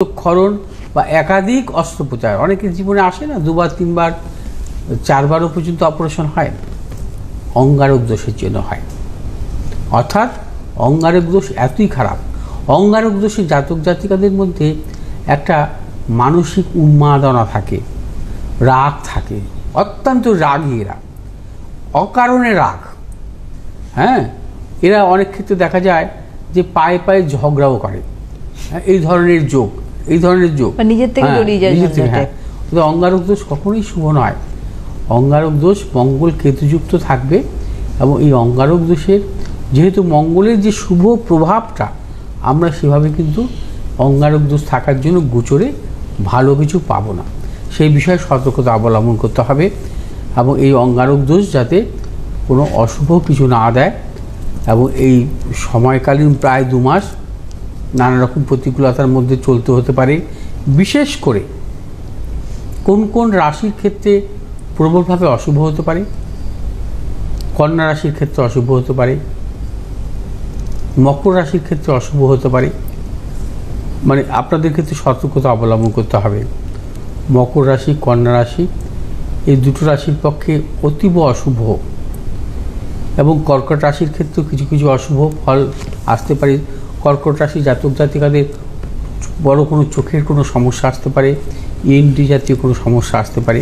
ক্ষরণ বা একাধিক অস্ত্রোপচার অনেকের জীবনে আসে না, 2 বার 3 বার 4 বারও পর্যন্ত অপারেশন হয়, অঙ্গারক দোষের জন্য হয়। অর্থাৎ অঙ্গারক দোষ এতই খারাপ, অঙ্গারক দোষে জাতক জাতিকাদের মধ্যে একটা মানসিক উন্মাদনা থাকে, রাগ থাকে, অত্যন্ত রাগী এরা, অকারণে রাগ। হ্যাঁ, এরা অনেক ক্ষেত্রে দেখা যায় যে পায়ে পায়ে ঝগড়াও করে, এই ধরনের যোগ, এই ধরনের যোগ নিজের থেকে জড়িয়ে যায়। হ্যাঁ, অঙ্গারক দোষ কখনোই শুভ নয়। অঙ্গারক দোষ মঙ্গল কেতুযুক্ত থাকবে, এবং এই অঙ্গারক দোষের যেহেতু মঙ্গলের যে শুভ প্রভাবটা, আমরা সেভাবে কিন্তু অঙ্গারক দোষ থাকার জন্য গোচরে ভালো কিছু পাবো না। সেই বিষয়ে সতর্কতা অবলম্বন করতে হবে, এবং এই অঙ্গারক দোষ যাতে কোনো অশুভ কিছু না দেয়। এবং এই সময়কালীন প্রায় 2 মাস নানা রকম প্রতিকূলতার মধ্যে চলতে হতে পারে। বিশেষ করে কোন কোন রাশির ক্ষেত্রে প্রবলভাবে অশুভ হতে পারে? কন্যা রাশির ক্ষেত্রে অশুভ হতে পারে, মকর রাশির ক্ষেত্রে অশুভ হতে পারে। মানে আপনাদের ক্ষেত্রে সতর্কতা অবলম্বন করতে হবে। মকর রাশি, কন্যা রাশি, এই দুটো রাশির পক্ষে অতীব অশুভ। এবং কর্কট রাশির ক্ষেত্রেও কিছু কিছু অশুভ ফল আসতে পারে। কর্কট রাশি জাতক জাতিকাদের বড় কোনো চোখের কোনো সমস্যা আসতে পারে, ENT জাতীয় কোনো সমস্যা আসতে পারে।